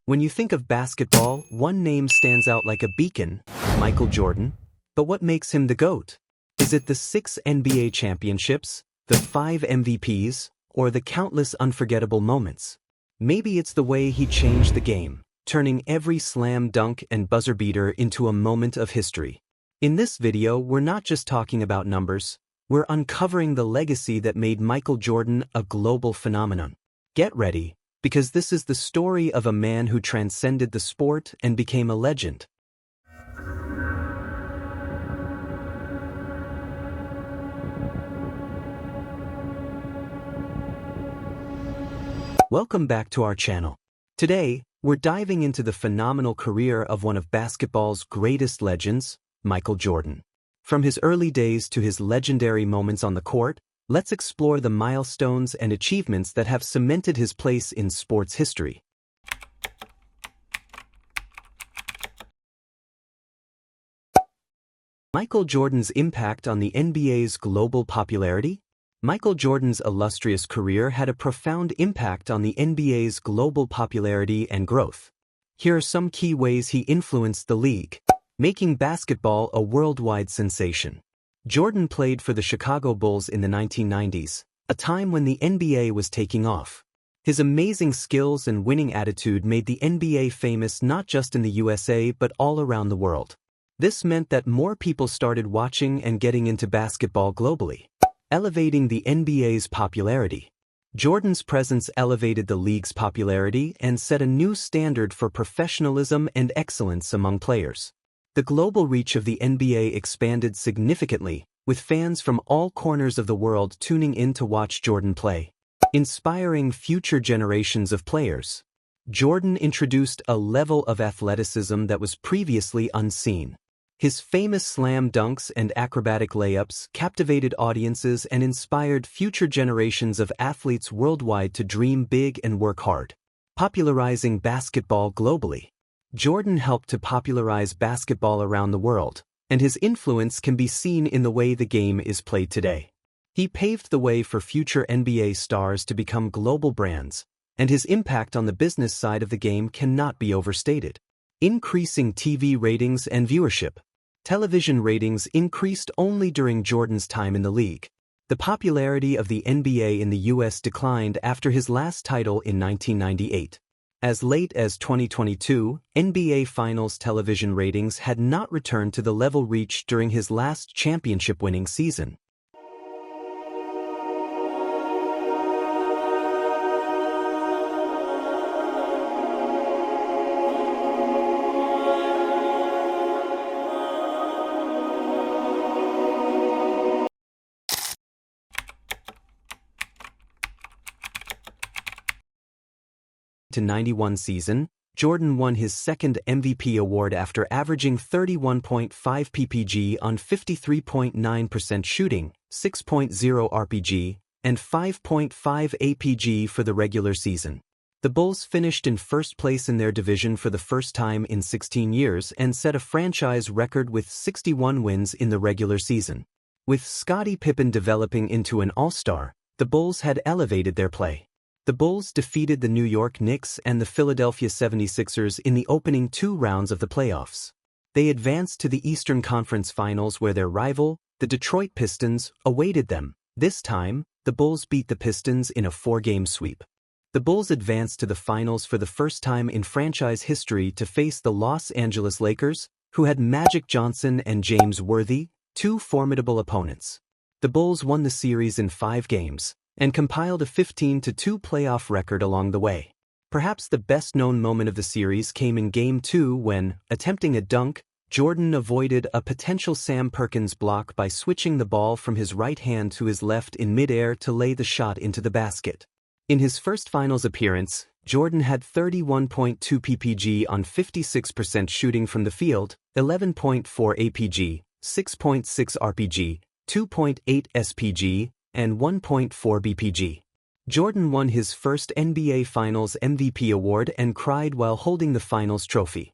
When you think of basketball, one name stands out like a beacon, Michael Jordan. But what makes him the GOAT? Is it the 6 NBA championships, the 5 MVPs, or the countless unforgettable moments? Maybe it's the way he changed the game, turning every slam dunk and buzzer beater into a moment of history. In this video, we're not just talking about numbers, we're uncovering the legacy that made Michael Jordan a global phenomenon. Get ready, because this is the story of a man who transcended the sport and became a legend. Welcome back to our channel. Today, we're diving into the phenomenal career of one of basketball's greatest legends, Michael Jordan. From his early days to his legendary moments on the court, let's explore the milestones and achievements that have cemented his place in sports history. Michael Jordan's impact on the NBA's global popularity? Michael Jordan's illustrious career had a profound impact on the NBA's global popularity and growth. Here are some key ways he influenced the league, making basketball a worldwide sensation. Jordan played for the Chicago Bulls in the 1990s, a time when the NBA was taking off. His amazing skills and winning attitude made the NBA famous not just in the USA but all around the world. This meant that more people started watching and getting into basketball globally, elevating the NBA's popularity. Jordan's presence elevated the league's popularity and set a new standard for professionalism and excellence among players. The global reach of the NBA expanded significantly, with fans from all corners of the world tuning in to watch Jordan play, inspiring future generations of players. Jordan introduced a level of athleticism that was previously unseen. His famous slam dunks and acrobatic layups captivated audiences and inspired future generations of athletes worldwide to dream big and work hard, popularizing basketball globally. Jordan helped to popularize basketball around the world, and his influence can be seen in the way the game is played today. He paved the way for future NBA stars to become global brands, and his impact on the business side of the game cannot be overstated. Increasing TV ratings and viewership. Television ratings increased only during Jordan's time in the league. The popularity of the NBA in the US declined after his last title in 1998. As late as 2022, NBA Finals television ratings had not returned to the level reached during his last championship-winning season. To 91 season, Jordan won his second MVP award after averaging 31.5 ppg on 53.9% shooting, 6.0 RPG, and 5.5 APG for the regular season. The Bulls finished in first place in their division for the first time in 16 years and set a franchise record with 61 wins in the regular season. With Scottie Pippen developing into an all-star, the Bulls had elevated their play. The Bulls defeated the New York Knicks and the Philadelphia 76ers in the opening 2 rounds of the playoffs. They advanced to the Eastern Conference Finals where their rival, the Detroit Pistons, awaited them. This time, the Bulls beat the Pistons in a 4-game sweep. The Bulls advanced to the finals for the first time in franchise history to face the Los Angeles Lakers, who had Magic Johnson and James Worthy, 2 formidable opponents. The Bulls won the series in 5 games, and compiled a 15-2 playoff record along the way. Perhaps the best-known moment of the series came in Game 2 when, attempting a dunk, Jordan avoided a potential Sam Perkins block by switching the ball from his right hand to his left in midair to lay the shot into the basket. In his first finals appearance, Jordan had 31.2 ppg on 56% shooting from the field, 11.4 APG, 6.6 RPG, 2.8 SPG, and 1.4 BPG. Jordan won his first NBA Finals MVP award and cried while holding the finals trophy.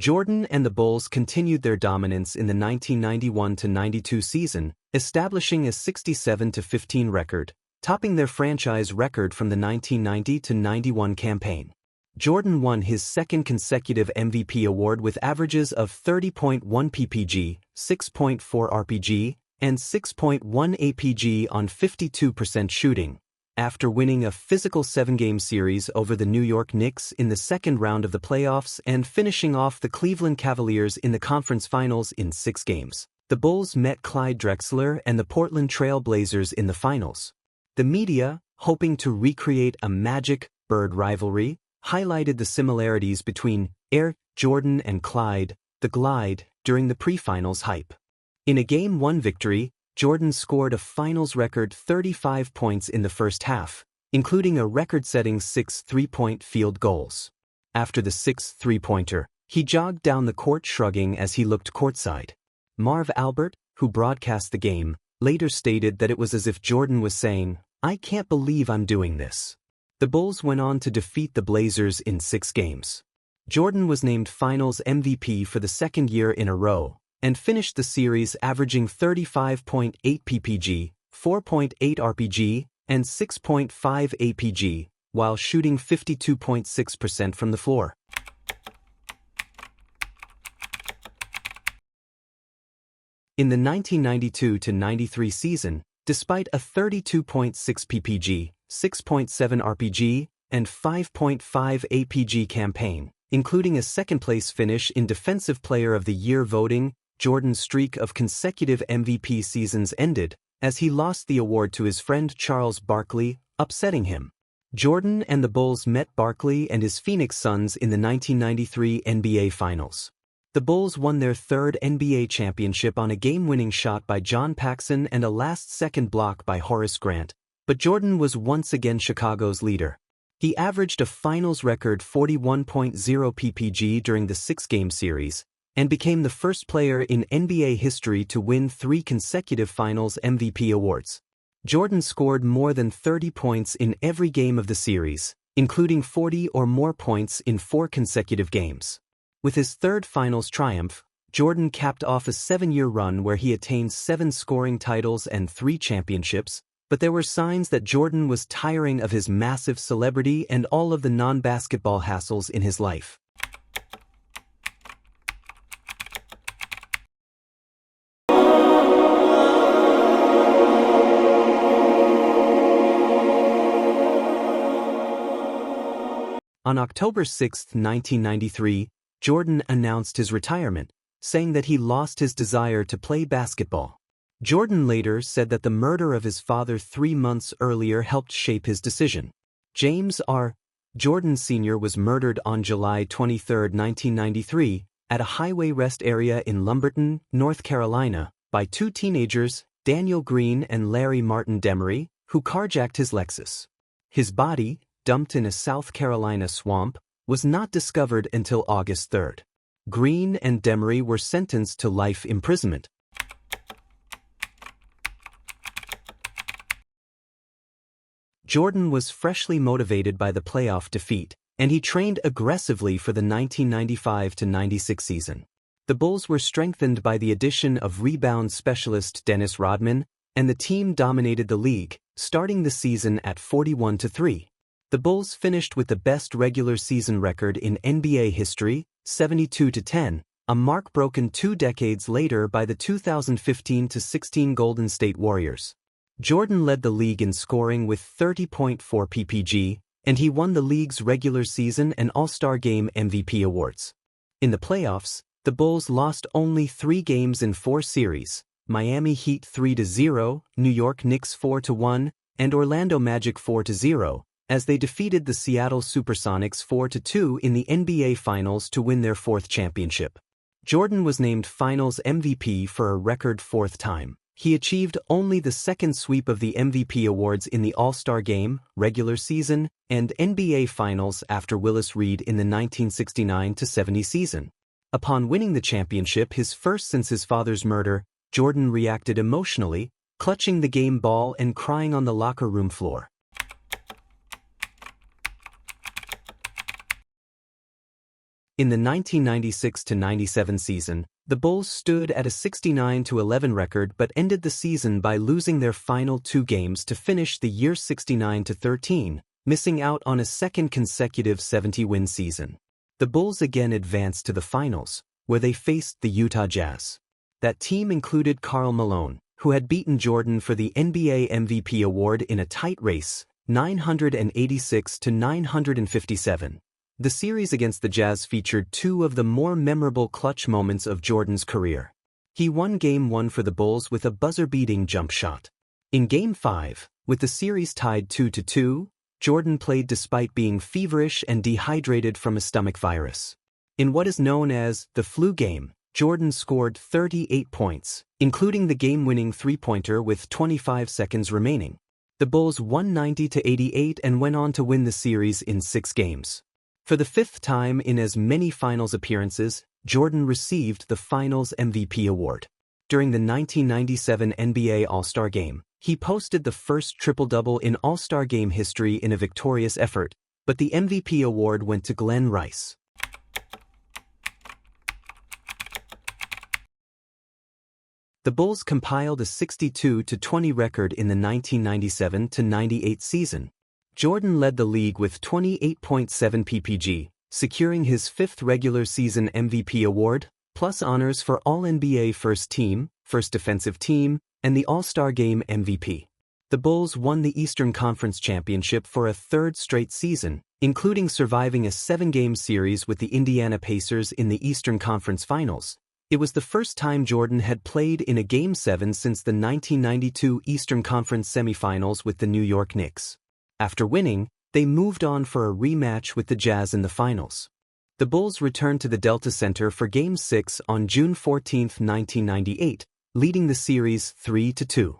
Jordan and the Bulls continued their dominance in the 1991-92 season, establishing a 67-15 record, topping their franchise record from the 1990-91 campaign. Jordan won his second consecutive MVP award with averages of 30.1 ppg, 6.4 rpg, and 6.1 apg on 52% shooting, after winning a physical 7-game series over the New York Knicks in the second round of the playoffs and finishing off the Cleveland Cavaliers in the conference finals in 6 games. The Bulls met Clyde Drexler and the Portland Trail Blazers in the finals. The media, hoping to recreate a Magic Bird rivalry, highlighted the similarities between Air Jordan and Clyde, the Glide, during the pre-finals hype. In a Game 1 victory, Jordan scored a finals record 35 points in the first half, including a record-setting 6 three-point field goals. After the 6th three-pointer, he jogged down the court shrugging as he looked courtside. Marv Albert, who broadcast the game, later stated that it was as if Jordan was saying, "I can't believe I'm doing this." The Bulls went on to defeat the Blazers in 6 games. Jordan was named Finals MVP for the second year in a row, and finished the series averaging 35.8 ppg, 4.8 rpg, and 6.5 apg, while shooting 52.6% from the floor. In the 1992-93 season, despite a 32.6 ppg, 6.7 rpg, and 5.5 apg campaign, including a second-place finish in Defensive Player of the Year voting, Jordan's streak of consecutive MVP seasons ended, as he lost the award to his friend Charles Barkley, upsetting him. Jordan and the Bulls met Barkley and his Phoenix Suns in the 1993 NBA Finals. The Bulls won their 3rd NBA championship on a game-winning shot by John Paxson and a last-second block by Horace Grant, but Jordan was once again Chicago's leader. He averaged a finals record 41.0 ppg during the 6-game series, and became the first player in NBA history to win 3 consecutive Finals MVP awards. Jordan scored more than 30 points in every game of the series, including 40 or more points in 4 consecutive games. With his 3rd Finals triumph, Jordan capped off a 7-year run where he attained 7 scoring titles and 3 championships, but there were signs that Jordan was tiring of his massive celebrity and all of the non-basketball hassles in his life. On October 6, 1993, Jordan announced his retirement, saying that he lost his desire to play basketball. Jordan later said that the murder of his father 3 months earlier helped shape his decision. James R. Jordan Sr. was murdered on July 23, 1993, at a highway rest area in Lumberton, North Carolina, by 2 teenagers, Daniel Green and Larry Martin Demery, who carjacked his Lexus. His body, dumped in a South Carolina swamp, was not discovered until August 3. Green and Demery were sentenced to life imprisonment. Jordan was freshly motivated by the playoff defeat, and he trained aggressively for the 1995-96 season. The Bulls were strengthened by the addition of rebound specialist Dennis Rodman, and the team dominated the league, starting the season at 41-3. The Bulls finished with the best regular season record in NBA history, 72-10, a mark broken 2 decades later by the 2015-16 Golden State Warriors. Jordan led the league in scoring with 30.4 ppg, and he won the league's regular season and All-Star Game MVP awards. In the playoffs, the Bulls lost only 3 games in 4 series: Miami Heat 3-0, New York Knicks 4-1, and Orlando Magic 4-0, as they defeated the Seattle Supersonics 4-2 in the NBA Finals to win their 4th championship. Jordan was named Finals MVP for a record 4th time. He achieved only the 2nd sweep of the MVP awards in the All-Star Game, regular season, and NBA Finals after Willis Reed in the 1969-70 season. Upon winning the championship, his first since his father's murder, Jordan reacted emotionally, clutching the game ball and crying on the locker room floor. In the 1996-97 season, the Bulls stood at a 69-11 record but ended the season by losing their final 2 games to finish the year 69-13, missing out on a second consecutive 70-win season. The Bulls again advanced to the finals, where they faced the Utah Jazz. That team included Karl Malone, who had beaten Jordan for the NBA MVP award in a tight race, 986-957. The series against the Jazz featured 2 of the more memorable clutch moments of Jordan's career. He won Game 1 for the Bulls with a buzzer-beating jump shot. In Game 5, with the series tied 2-2, Jordan played despite being feverish and dehydrated from a stomach virus. In what is known as the flu game, Jordan scored 38 points, including the game-winning three-pointer with 25 seconds remaining. The Bulls won 90-88 and went on to win the series in 6 games. For the 5th time in as many finals appearances, Jordan received the Finals MVP award. During the 1997 NBA All-Star Game, he posted the first triple-double in All-Star Game history in a victorious effort, but the MVP award went to Glenn Rice. The Bulls compiled a 62-20 record in the 1997-98 season. Jordan led the league with 28.7 ppg, securing his 5th regular season MVP award, plus honors for All-NBA First Team, First Defensive Team, and the All-Star Game MVP. The Bulls won the Eastern Conference Championship for a 3rd straight season, including surviving a 7-game series with the Indiana Pacers in the Eastern Conference Finals. It was the first time Jordan had played in a Game 7 since the 1992 Eastern Conference semifinals with the New York Knicks. After winning, they moved on for a rematch with the Jazz in the finals. The Bulls returned to the Delta Center for Game 6 on June 14, 1998, leading the series 3-2.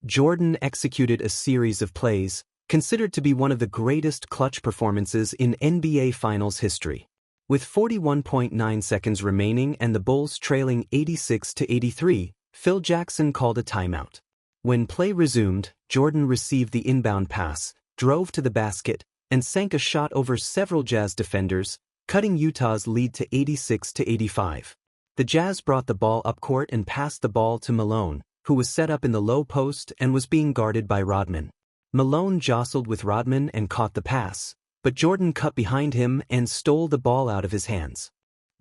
Jordan executed a series of plays, considered to be one of the greatest clutch performances in NBA Finals history. With 41.9 seconds remaining and the Bulls trailing 86-83, Phil Jackson called a timeout. When play resumed, Jordan received the inbound pass, drove to the basket, and sank a shot over several Jazz defenders, cutting Utah's lead to 86-85. The Jazz brought the ball up court and passed the ball to Malone, who was set up in the low post and was being guarded by Rodman. Malone jostled with Rodman and caught the pass, but Jordan cut behind him and stole the ball out of his hands.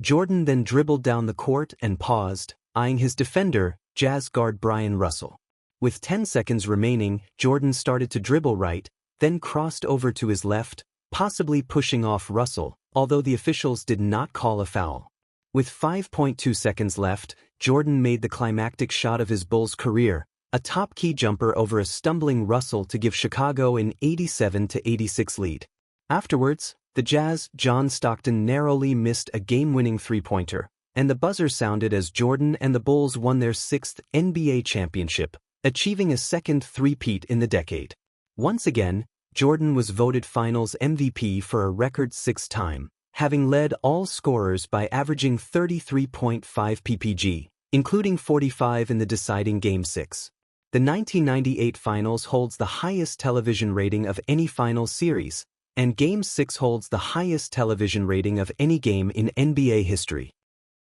Jordan then dribbled down the court and paused, eyeing his defender, Jazz guard Brian Russell. With 10 seconds remaining, Jordan started to dribble right, then crossed over to his left, possibly pushing off Russell, although the officials did not call a foul. With 5.2 seconds left, Jordan made the climactic shot of his Bulls career, a top-key jumper over a stumbling Russell to give Chicago an 87-86 lead. Afterwards, the Jazz, John Stockton narrowly missed a game-winning three-pointer, and the buzzer sounded as Jordan and the Bulls won their 6th NBA championship, achieving a second three-peat in the decade. Once again, Jordan was voted Finals MVP for a record 6th time, having led all scorers by averaging 33.5 ppg, including 45 in the deciding Game 6. The 1998 Finals holds the highest television rating of any Finals series, and Game 6 holds the highest television rating of any game in NBA history.